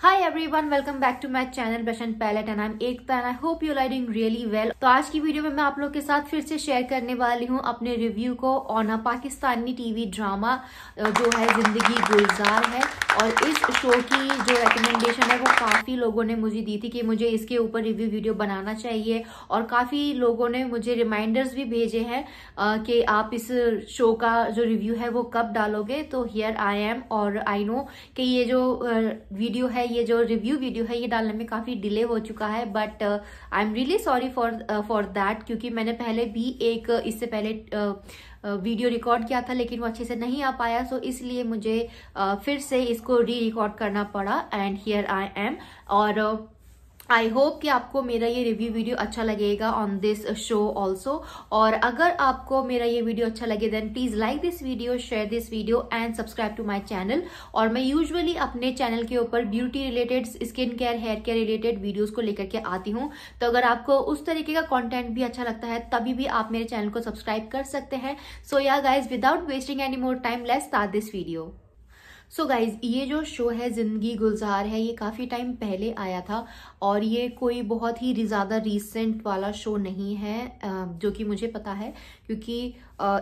Hi everyone, welcome back to my channel Brush and Palette and I'm Ekta and I hope you are doing really well। तो आज की video में मैं आप लोग के साथ फिर से शेयर करने वाली हूँ अपने रिव्यू को on a Pakistani TV drama जो है जिंदगी गुलजार है। और इस शो की जो रिकमेंडेशन है वो काफ़ी लोगों ने मुझे दी थी कि मुझे इसके ऊपर रिव्यू वीडियो बनाना चाहिए और काफ़ी लोगों ने मुझे रिमाइंडर्स भी भेजे हैं कि आप इस शो का जो रिव्यू है वो कब डालोगे। तो हियर आई एम और आई नो कि ये जो वीडियो है, ये जो रिव्यू वीडियो है, ये डालने में काफ़ी डिले हो चुका है, but I am really sorry for that क्योंकि मैंने पहले भी एक इससे पहले वीडियो रिकॉर्ड किया था लेकिन वो अच्छे से नहीं आ पाया। सो इसलिए मुझे फिर से इसको री रिकॉर्ड करना पड़ा एंड हियर आई एम। और आई होप कि आपको मेरा ये रिव्यू वीडियो अच्छा लगेगा ऑन दिस शो ऑल्सो। और अगर आपको मेरा ये वीडियो अच्छा लगे then please like this video, share this video and subscribe to my channel. और मैं यूजुअली अपने चैनल के ऊपर beauty related, skin care, hair care related videos को लेकर के आती हूँ। तो अगर आपको उस तरीके का कंटेंट भी अच्छा लगता है तभी भी आप मेरे चैनल को सब्सक्राइब कर सकते हैं। सो yeah guys, without wasting any more time, let's start this video. So guys, ये जो शो है जिंदगी गुलजार है, ये काफ़ी टाइम पहले आया था और ये कोई बहुत ही ज़्यादा रीसेंट वाला शो नहीं है जो कि मुझे पता है, क्योंकि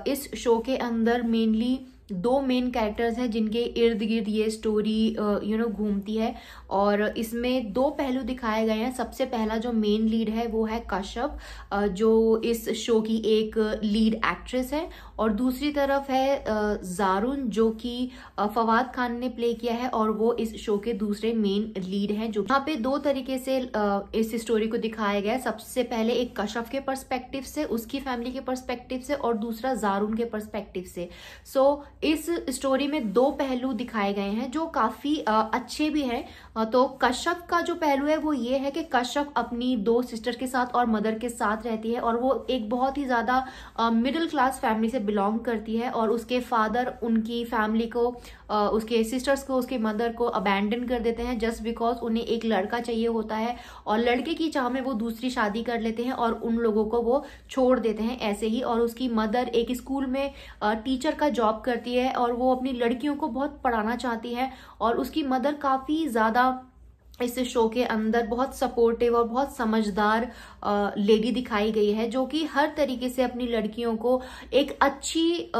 इस शो के अंदर मेनली दो मेन कैरेक्टर्स हैं जिनके इर्द गिर्द ये स्टोरी घूमती है। और इसमें दो पहलू दिखाए गए हैं। सबसे पहला जो मेन लीड है वो है कश्यप, जो इस शो की एक लीड एक्ट्रेस है, और दूसरी तरफ है जारून जो कि फवाद खान ने प्ले किया है और वो इस शो के दूसरे मेन लीड हैं। जो यहाँ पे दो तरीके से इस स्टोरी को दिखाया गया है। सबसे पहले एक कश्यप के पर्सपेक्टिव से, उसकी फैमिली के पर्सपेक्टिव से, और दूसरा जारून के पर्सपेक्टिव से। सो इस स्टोरी में दो पहलू दिखाए गए हैं जो काफी अच्छे भी हैं। तो कश्यप का जो पहलू है वो ये है कि कश्यप अपनी दो सिस्टर के साथ और मदर के साथ रहती है और वो एक बहुत ही ज्यादा मिडिल क्लास फैमिली से बिलोंग करती है। और उसके फादर उनकी फैमिली को, उसके सिस्टर्स को, उसके मदर को अबैंडन कर देते हैं जस्ट बिकॉज उन्हें एक लड़का चाहिए होता है और लड़के की चाह में वो दूसरी शादी कर लेते हैं और उन लोगों को वो छोड़ देते हैं ऐसे ही। और उसकी मदर एक स्कूल में टीचर का जॉब करती है और वो अपनी लड़कियों को बहुत पढ़ाना चाहती है। और उसकी मदर काफी ज्यादा इस शो के अंदर बहुत सपोर्टिव और बहुत समझदार लेडी दिखाई गई है, जो कि हर तरीके से अपनी लड़कियों को एक अच्छी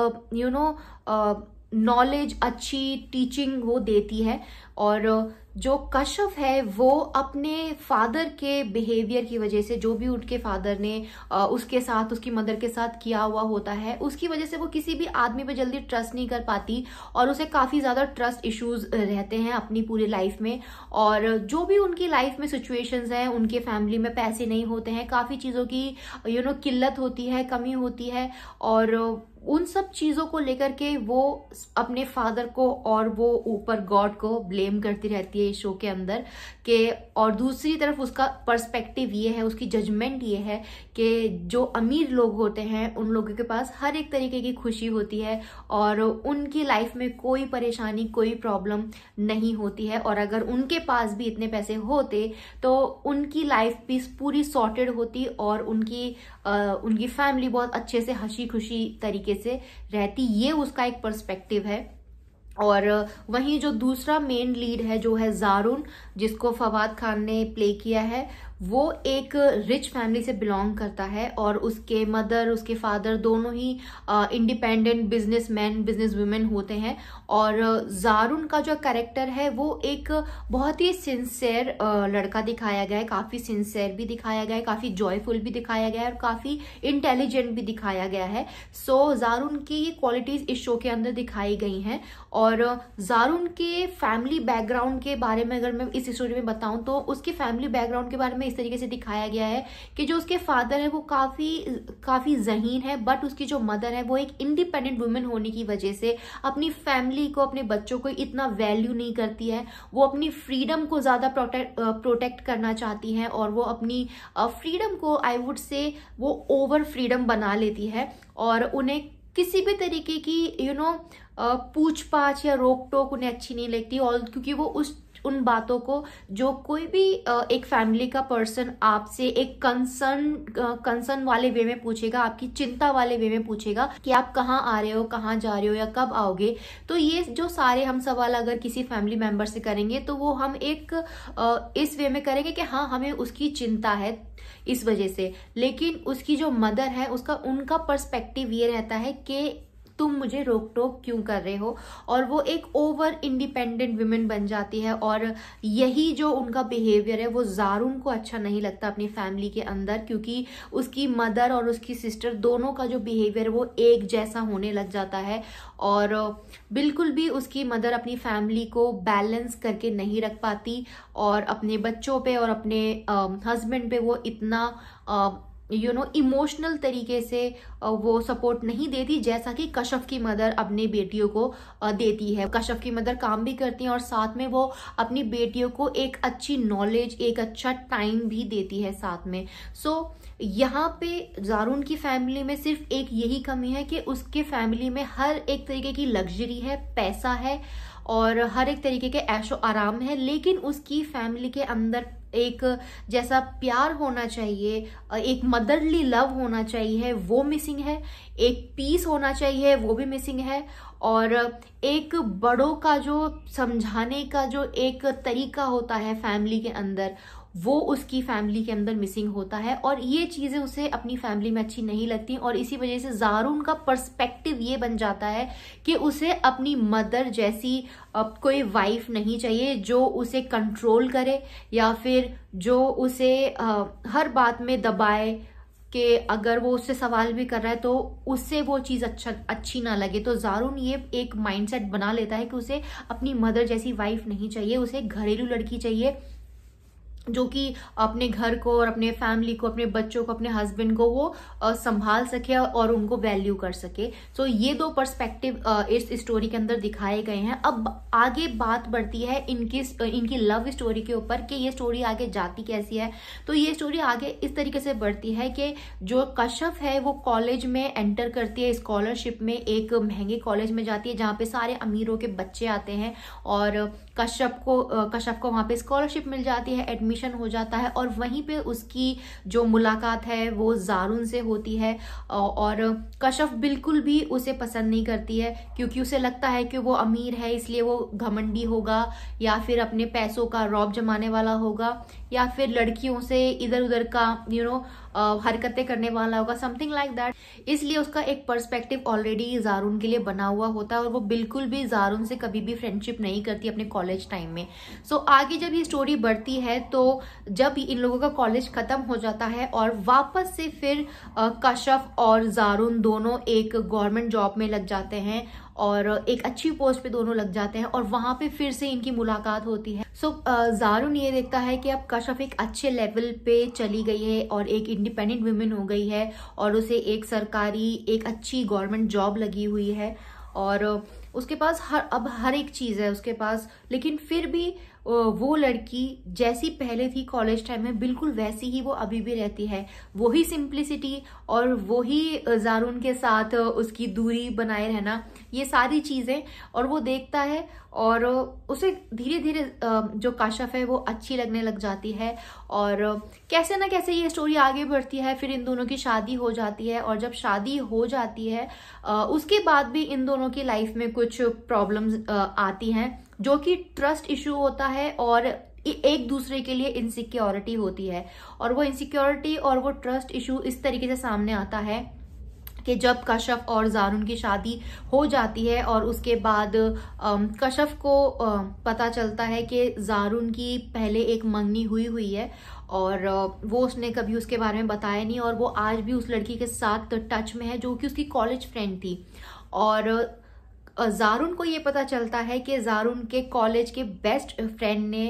नॉलेज, अच्छी टीचिंग वो देती है। और जो कश्यप है वो अपने फादर के बिहेवियर की वजह से, जो भी उनके फादर ने उसके साथ, उसकी मदर के साथ किया हुआ होता है, उसकी वजह से वो किसी भी आदमी पे जल्दी ट्रस्ट नहीं कर पाती और उसे काफ़ी ज़्यादा ट्रस्ट इश्यूज रहते हैं अपनी पूरी लाइफ में। और जो भी उनकी लाइफ में सिचुएशंस हैं, उनके फैमिली में पैसे नहीं होते हैं, काफ़ी चीज़ों की किल्लत होती है, कमी होती है, और उन सब चीज़ों को लेकर के वो अपने फादर को और वो ऊपर गॉड को ब्लेम करती रहती है इस शो के अंदर के। और दूसरी तरफ उसका पर्सपेक्टिव ये है, उसकी जजमेंट ये है कि जो अमीर लोग होते हैं उन लोगों के पास हर एक तरीके की खुशी होती है और उनकी लाइफ में कोई परेशानी, कोई प्रॉब्लम नहीं होती है। और अगर उनके पास भी इतने पैसे होते तो उनकी लाइफ भी पूरी सॉर्टेड होती और उनकी फैमिली बहुत अच्छे से हंसी खुशी तरीके से रहती। ये उसका एक पर्सपेक्टिव है। और वहीं जो दूसरा मेन लीड है जो है जारून, जिसको फवाद खान ने प्ले किया है, वो एक रिच फैमिली से बिलोंग करता है और उसके मदर, उसके फादर दोनों ही इंडिपेंडेंट बिजनेसमैन, बिजनेस वुमेन होते हैं। और जारून का जो कैरेक्टर है वो एक बहुत ही सिंसियर लड़का दिखाया गया है, काफ़ी सिंसियर भी दिखाया गया है, काफ़ी जॉयफुल भी दिखाया गया है और काफ़ी इंटेलिजेंट भी दिखाया गया है। सो जारून की ये क्वालिटीज़ इस शो के अंदर दिखाई गई हैं। और जारून के फैमिली बैकग्राउंड के बारे में अगर मैं इस स्टोरी में बताऊं तो उसके फैमिली बैकग्राउंड के बारे में इस तरीके से दिखाया गया है कि जो उसके फादर है वो काफी ज़हीन है, बट उसकी जो मदर है वो एक इंडिपेंडेंट वुमेन होने की वजह से अपनी फैमिली को, अपने बच्चों को इतना वैल्यू नहीं करती है। वो अपनी फ्रीडम को ज़्यादा प्रोटेक्ट करना चाहती है और वो अपनी फ्रीडम को, आई वुड से, वो ओवर फ्रीडम बना लेती है और उन्हें किसी भी तरीके की पूछ पाछ या रोक टोक उन्हें अच्छी नहीं लगती। और क्योंकि वो उस उन बातों को जो कोई भी एक फैमिली का पर्सन आपसे एक कंसर्न वाले वे में पूछेगा, आपकी चिंता वाले वे में पूछेगा कि आप कहाँ आ रहे हो, कहाँ जा रहे हो या कब आओगे। तो ये जो सारे हम सवाल अगर किसी फैमिली मेंबर से करेंगे तो वो हम एक इस वे में करेंगे कि हाँ हमें उसकी चिंता है इस वजह से। लेकिन उसकी जो मदर है उनका पर्सपेक्टिव ये रहता है कि तुम मुझे रोक टोक क्यों कर रहे हो, और वो एक ओवर इंडिपेंडेंट वुमेन बन जाती है। और यही जो उनका बिहेवियर है वो जारून को अच्छा नहीं लगता अपनी फैमिली के अंदर, क्योंकि उसकी मदर और उसकी सिस्टर दोनों का जो बिहेवियर है वो एक जैसा होने लग जाता है। और बिल्कुल भी उसकी मदर अपनी फैमिली को बैलेंस करके नहीं रख पाती, और अपने बच्चों पे और अपने हस्बैंड पे वो इतना इमोशनल तरीके से वो सपोर्ट नहीं देती जैसा कि कश्यप की मदर अपनी बेटियों को देती है। कश्यप की मदर काम भी करती हैं और साथ में वो अपनी बेटियों को एक अच्छी नॉलेज, एक अच्छा टाइम भी देती है साथ में। सो यहाँ पे जारून की फैमिली में सिर्फ एक यही कमी है कि उसके फैमिली में हर एक तरीके की लग्जरी है, पैसा है और हर एक तरीके के ऐशो आराम है, लेकिन उसकी फैमिली के अंदर एक जैसा प्यार होना चाहिए, एक मदरली लव होना चाहिए वो मिसिंग है, एक पीस होना चाहिए वो भी मिसिंग है, और एक बड़ों का जो समझाने का जो एक तरीका होता है फैमिली के अंदर वो उसकी फैमिली के अंदर मिसिंग होता है। और ये चीजें उसे अपनी फैमिली में अच्छी नहीं लगती, और इसी वजह से जारून का पर्सपेक्टिव ये बन जाता है कि उसे अपनी मदर जैसी कोई वाइफ नहीं चाहिए जो उसे कंट्रोल करे या फिर जो उसे हर बात में दबाए, कि अगर वो उससे सवाल भी कर रहा है तो उससे वो चीज अच्छी ना लगे। तो जारून ये एक माइंडसेट बना लेता है कि उसे अपनी मदर जैसी वाइफ नहीं चाहिए, उसे घरेलू लड़की चाहिए जो कि अपने घर को और अपने फैमिली को, अपने बच्चों को, अपने हस्बैंड को वो संभाल सके और उनको वैल्यू कर सके। सो ये दो पर्सपेक्टिव इस स्टोरी के अंदर दिखाए गए हैं। अब आगे बात बढ़ती है इनकी लव स्टोरी के ऊपर कि ये स्टोरी आगे जाती कैसी है। तो ये स्टोरी आगे इस तरीके से बढ़ती है कि जो कश्यप है वो कॉलेज में एंटर करती है, स्कॉलरशिप में एक महंगे कॉलेज में जाती है जहाँ पे सारे अमीरों के बच्चे आते हैं, और कश्यप को वहाँ पे स्कॉलरशिप मिल जाती है, एडमिशन हो जाता है, और वहीं पे उसकी जो मुलाकात है वो जारून से होती है। और कश्यप बिल्कुल भी उसे पसंद नहीं करती है, क्योंकि उसे लगता है कि वो अमीर है इसलिए वो घमंडी होगा, या फिर अपने पैसों का रौब जमाने वाला होगा, या फिर लड़कियों से इधर उधर का हरकतें करने वाला होगा, समथिंग लाइक दैट। इसलिए उसका एक पर्सपेक्टिव ऑलरेडी जारून के लिए बना हुआ होता है, और वो बिल्कुल भी जारून से कभी भी फ्रेंडशिप नहीं करती अपने कॉलेज टाइम में। सो आगे जब ये स्टोरी बढ़ती है तो जब इन लोगों का कॉलेज खत्म हो जाता है और वापस से फिर कश्यप और जारून दोनों एक गवर्नमेंट जॉब में लग जाते हैं और एक अच्छी पोस्ट पे दोनों लग जाते हैं, और वहां पे फिर से इनकी मुलाकात होती है। सो जारून ये देखता है कि अब कश्यप एक अच्छे लेवल पे चली गई है और एक इंडिपेंडेंट वुमेन हो गई है, और उसे एक सरकारी एक अच्छी गवर्नमेंट जॉब लगी हुई है, और उसके पास अब हर एक चीज है उसके पास। लेकिन फिर भी वो लड़की जैसी पहले थी कॉलेज टाइम में बिल्कुल वैसी ही वो अभी भी रहती है, वही सिंप्लिसिटी और वही जारून के साथ उसकी दूरी बनाए रहना, ये सारी चीजें। और वो देखता है और उसे धीरे धीरे जो कश्यप है वो अच्छी लगने लग जाती है, और कैसे ना कैसे ये स्टोरी आगे बढ़ती है। फिर इन दोनों की शादी हो जाती है, और जब शादी हो जाती है उसके बाद भी इन दोनों की लाइफ में कुछ प्रॉब्लम्स आती हैं, जो कि ट्रस्ट इशू होता है और एक दूसरे के लिए इनसिक्योरिटी होती है। और वो इनसिक्योरिटी और वो ट्रस्ट इशू इस तरीके से सामने आता है कि जब कश्यप और जारून की शादी हो जाती है और उसके बाद कश्यप को पता चलता है कि जारून की पहले एक मंगनी हुई है, और वो उसने कभी उसके बारे में बताया नहीं, और वो आज भी उस लड़की के साथ टच में है जो कि उसकी कॉलेज फ्रेंड थी। और जारून को ये पता चलता है कि जारून के कॉलेज के बेस्ट फ्रेंड ने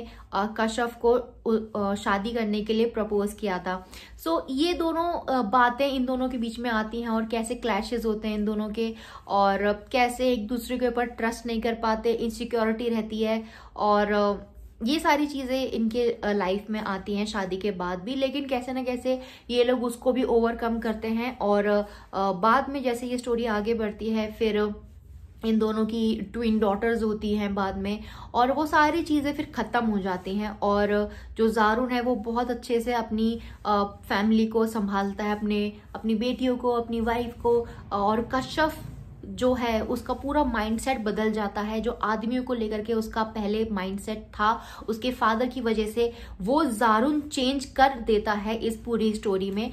कश्यप को शादी करने के लिए प्रपोज किया था। सो ये दोनों बातें इन दोनों के बीच में आती हैं, और कैसे क्लैशेस होते हैं इन दोनों के, और कैसे एक दूसरे के ऊपर ट्रस्ट नहीं कर पाते, इनसिक्योरिटी रहती है, और ये सारी चीजें इनके लाइफ में आती हैं शादी के बाद भी। लेकिन कैसे ना कैसे ये लोग उसको भी ओवरकम करते हैं, और बाद में जैसे ये स्टोरी आगे बढ़ती है फिर इन दोनों की ट्विन डॉटर्स होती हैं बाद में, और वो सारी चीज़ें फिर ख़त्म हो जाती हैं। और जो ज़ारून है वो बहुत अच्छे से अपनी फैमिली को संभालता है, अपनी बेटियों को, अपनी वाइफ को। और कश्यप जो है उसका पूरा माइंडसेट बदल जाता है, जो आदमियों को लेकर के उसका पहले माइंडसेट था उसके फादर की वजह से, वो ज़ारून चेंज कर देता है इस पूरी स्टोरी में।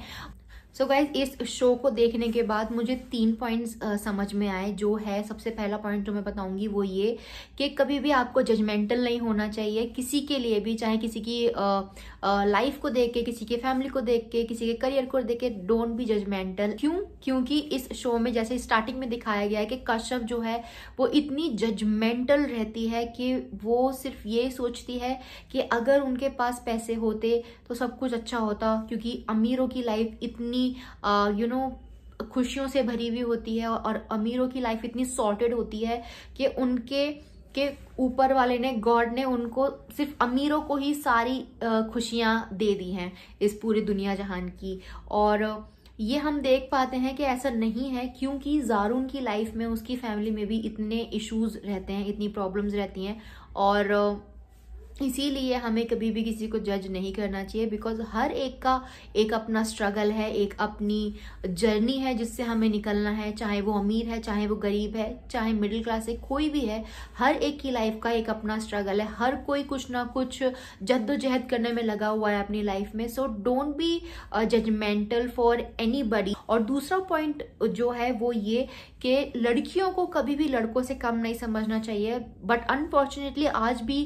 सो गाइज, इस शो को देखने के बाद मुझे 3 पॉइंट्स समझ में आए। जो है सबसे पहला पॉइंट जो मैं बताऊंगी वो ये कि कभी भी आपको जजमेंटल नहीं होना चाहिए किसी के लिए भी, चाहे किसी की लाइफ को देख के, किसी की फैमिली को देख के, किसी के करियर को देख के। Don't be judgemental. क्यों? क्योंकि इस शो में जैसे स्टार्टिंग में दिखाया गया है कि कश्यप जो है वो इतनी जजमेंटल रहती है कि वो सिर्फ ये सोचती है कि अगर उनके पास पैसे होते तो सब कुछ अच्छा होता, क्योंकि अमीरों की लाइफ इतनी खुशियों से भरी हुई होती है और अमीरों की लाइफ इतनी सॉर्टेड होती है कि उनके ऊपर वाले ने, गॉड ने उनको सिर्फ अमीरों को ही सारी खुशियां दे दी हैं इस पूरी दुनिया जहान की। और ये हम देख पाते हैं कि ऐसा नहीं है, क्योंकि ज़ारून की लाइफ में, उसकी फैमिली में भी इतने इश्यूज रहते हैं, इतनी प्रॉब्लम्स रहती हैं। और इसीलिए हमें कभी भी किसी को जज नहीं करना चाहिए, बिकॉज हर एक का एक अपना स्ट्रगल है, एक अपनी जर्नी है जिससे हमें निकलना है। चाहे वो अमीर है, चाहे वो गरीब है, चाहे मिडिल क्लास है, कोई भी है, हर एक की लाइफ का एक अपना स्ट्रगल है। हर कोई कुछ ना कुछ जद्दोजहद करने में लगा हुआ है अपनी लाइफ में। So don't be judgemental for anybody. और दूसरा पॉइंट जो है वो ये कि लड़कियों को कभी भी लड़कों से कम नहीं समझना चाहिए। बट अनफॉर्चुनेटली आज भी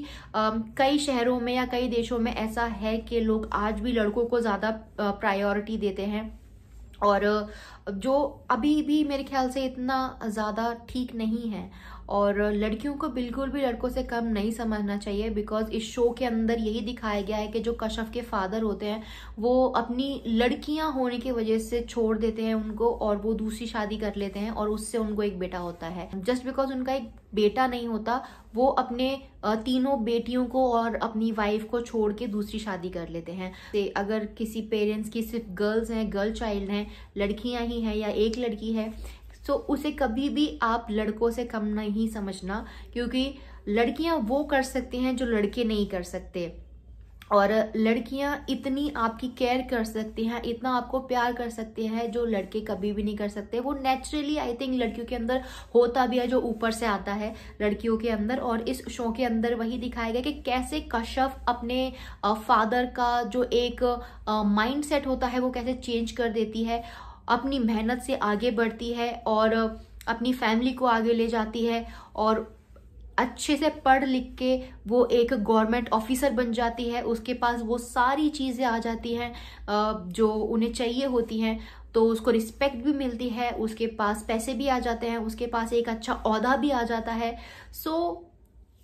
कई शहरों में या कई देशों में ऐसा है कि लोग आज भी लड़कों को ज्यादा प्रायोरिटी देते हैं, और जो अभी भी मेरे ख्याल से इतना ज्यादा ठीक नहीं है। और लड़कियों को बिल्कुल भी लड़कों से कम नहीं समझना चाहिए, बिकॉज इस शो के अंदर यही दिखाया गया है कि जो कश्यप के फादर होते हैं वो अपनी लड़कियां होने की वजह से छोड़ देते हैं उनको, और वो दूसरी शादी कर लेते हैं और उससे उनको एक बेटा होता है। जस्ट बिकॉज उनका एक बेटा नहीं होता, वो अपने तीनों बेटियों को और अपनी वाइफ को छोड़ के दूसरी शादी कर लेते हैं। अगर किसी पेरेंट्स की सिर्फ गर्ल्स हैं, गर्ल चाइल्ड हैं, लड़कियां ही हैं या एक लड़की है, तो उसे कभी भी आप लड़कों से कम नहीं समझना, क्योंकि लड़कियां वो कर सकती हैं जो लड़के नहीं कर सकते। और लड़कियां इतनी आपकी केयर कर सकती हैं, इतना आपको प्यार कर सकती हैं जो लड़के कभी भी नहीं कर सकते। वो नेचुरली आई थिंक लड़कियों के अंदर होता भी है, जो ऊपर से आता है लड़कियों के अंदर। और इस शो के अंदर वही दिखाया गया कि कैसे कश्यप अपने फादर का जो एक माइंड सेट होता है वो कैसे चेंज कर देती है, अपनी मेहनत से आगे बढ़ती है और अपनी फैमिली को आगे ले जाती है, और अच्छे से पढ़ लिख के वो एक गवर्नमेंट ऑफिसर बन जाती है। उसके पास वो सारी चीजें आ जाती हैं जो उन्हें चाहिए होती हैं, तो उसको रिस्पेक्ट भी मिलती है, उसके पास पैसे भी आ जाते हैं, उसके पास एक अच्छा ओहदा भी आ जाता है। सो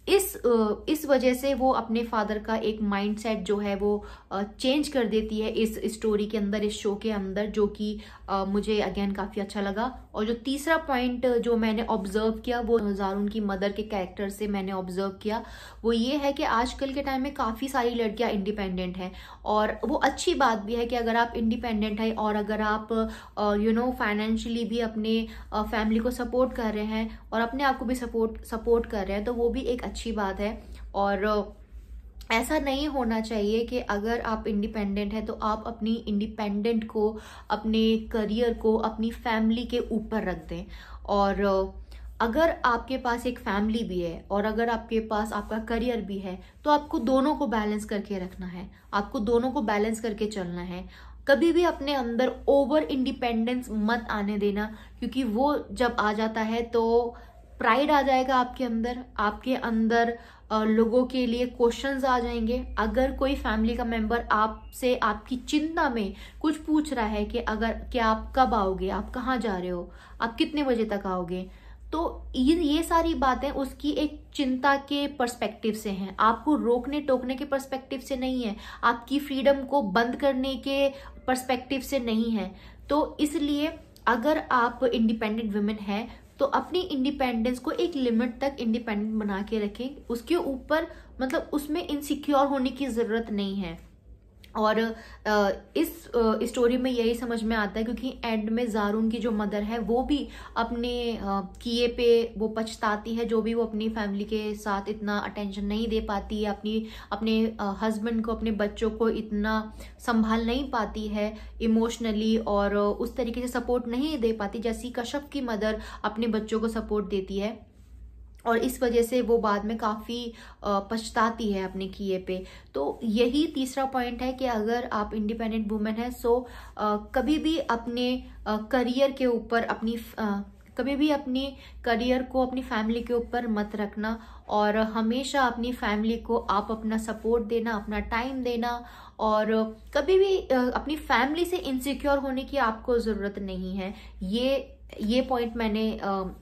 इस वजह से वो अपने फादर का एक माइंडसेट जो है वो चेंज कर देती है इस स्टोरी के अंदर, इस शो के अंदर, जो कि मुझे अगेन काफी अच्छा लगा। और जो तीसरा पॉइंट जो मैंने ऑब्जर्व किया वो ज़ारून की मदर के कैरेक्टर से मैंने ऑब्जर्व किया, वो ये है कि आजकल के टाइम में काफी सारी लड़कियां इंडिपेंडेंट हैं, और वो अच्छी बात भी है कि अगर आप इंडिपेंडेंट है और अगर आप फाइनेंशियली भी अपने फैमिली को सपोर्ट कर रहे हैं और अपने आप को भी सपोर्ट कर रहे हैं, तो वो भी एक अच्छी बात है। और ऐसा नहीं होना चाहिए कि अगर आप इंडिपेंडेंट है तो आप अपनी इंडिपेंडेंट को, अपने करियर को, अपनी फैमिली के ऊपर रख दें। और अगर आपके पास एक फैमिली भी है और अगर आपके पास आपका करियर भी है, तो आपको दोनों को बैलेंस करके रखना है, आपको दोनों को बैलेंस करके चलना है। कभी भी अपने अंदर ओवर इंडिपेंडेंस मत आने देना, क्योंकि वो जब आ जाता है तो प्राइड आ जाएगा आपके अंदर लोगों के लिए क्वेश्चंस आ जाएंगे। अगर कोई फैमिली का मेंबर आपसे आपकी चिंता में कुछ पूछ रहा है कि क्या आप कब आओगे, आप कहाँ जा रहे हो, आप कितने बजे तक आओगे, तो ये सारी बातें उसकी एक चिंता के पर्सपेक्टिव से हैं, आपको रोकने टोकने के पर्सपेक्टिव से नहीं है, आपकी फ्रीडम को बंद करने के पर्सपेक्टिव से नहीं है। तो इसलिए अगर आप इंडिपेंडेंट वुमेन हैं तो अपनी इंडिपेंडेंस को एक लिमिट तक इंडिपेंडेंट बना के रखें, उसके ऊपर मतलब उसमें इनसिक्योर होने की जरूरत नहीं है। और इस स्टोरी में यही समझ में आता है, क्योंकि एंड में जारून की जो मदर है वो भी अपने किए पे वो पछताती है, जो भी वो अपनी फैमिली के साथ इतना अटेंशन नहीं दे पाती है, अपने हस्बैंड को, अपने बच्चों को इतना संभाल नहीं पाती है इमोशनली, और उस तरीके से सपोर्ट नहीं दे पाती जैसी कश्यप की मदर अपने बच्चों को सपोर्ट देती है। और इस वजह से वो बाद में काफ़ी पछताती है अपने किए पे। तो यही तीसरा पॉइंट है कि अगर आप इंडिपेंडेंट वुमेन है, सो कभी भी अपने करियर के ऊपर कभी भी अपनी करियर को अपनी फैमिली के ऊपर मत रखना, और हमेशा अपनी फैमिली को आप अपना सपोर्ट देना, अपना टाइम देना, और कभी भी अपनी फैमिली से इनसिक्योर होने की आपको ज़रूरत नहीं है। ये पॉइंट मैंने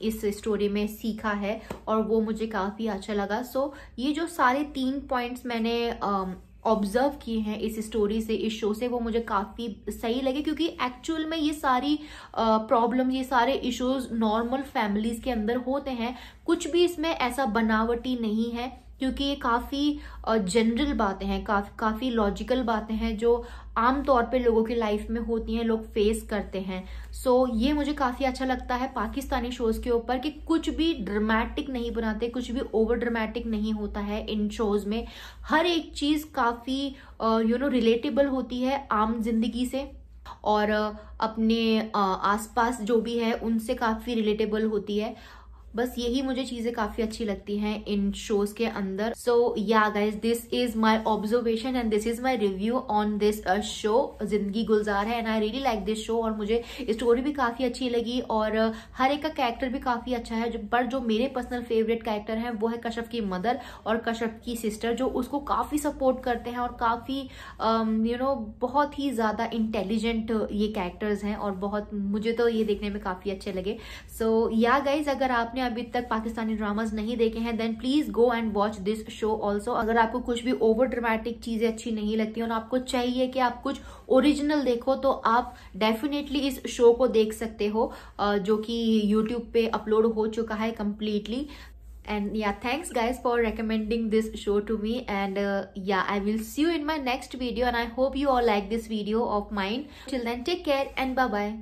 इस स्टोरी में सीखा है और वो मुझे काफ़ी अच्छा लगा। सो ये जो सारे 3 पॉइंट्स मैंने ऑब्जर्व किए हैं इस स्टोरी से, इस शो से, वो मुझे काफ़ी सही लगे, क्योंकि एक्चुअल में ये सारी प्रॉब्लम, ये सारे इश्यूज नॉर्मल फैमिलीज के अंदर होते हैं। कुछ भी इसमें ऐसा बनावटी नहीं है, क्योंकि ये काफ़ी जनरल बातें हैं, काफ़ी लॉजिकल बातें हैं जो आम तौर पे लोगों की लाइफ में होती हैं, लोग फेस करते हैं। सो ये मुझे काफ़ी अच्छा लगता है पाकिस्तानी शोज़ के ऊपर कि कुछ भी ड्रामेटिक नहीं बनाते, कुछ भी ओवर ड्रामेटिक नहीं होता है इन शोज़ में। हर एक चीज़ काफ़ी रिलेटेबल होती है आम जिंदगी से, और अपने आसपास जो भी है उनसे काफ़ी रिलेटेबल होती है। बस यही मुझे चीजें काफी अच्छी लगती हैं इन शोज के अंदर। सो yeah guys, this is my observation and this is my review on this show जिंदगी गुलजार है, and I really like this show. और मुझे स्टोरी भी काफी अच्छी लगी, और हर एक का कैरेक्टर भी काफी अच्छा है। पर जो मेरे पर्सनल फेवरेट कैरेक्टर है वो है कश्यप की मदर और कश्यप की सिस्टर, जो उसको काफी सपोर्ट करते हैं, और काफी बहुत ही ज्यादा इंटेलिजेंट ये कैरेक्टर्स हैं, और बहुत मुझे तो ये देखने में काफी अच्छे लगे। सो या गाइज, अगर आपने अभी तक पाकिस्तानी ड्रामास नहीं देखे हैं, then please go and watch this show also. अगर आपको कुछ भी ओवर ड्रामेटिक चीजें अच्छी नहीं लगती और आपको चाहिए कि आप कुछ ओरिजिनल देखो, तो आप डेफिनेटली इस शो को देख सकते हो, जो कि यूट्यूब पे अपलोड हो चुका है completely. And yeah, thanks guys for recommending this show to me, and yeah, I will see you in my next video, and I hope you all like this video of mine. Till then, take care and bye bye.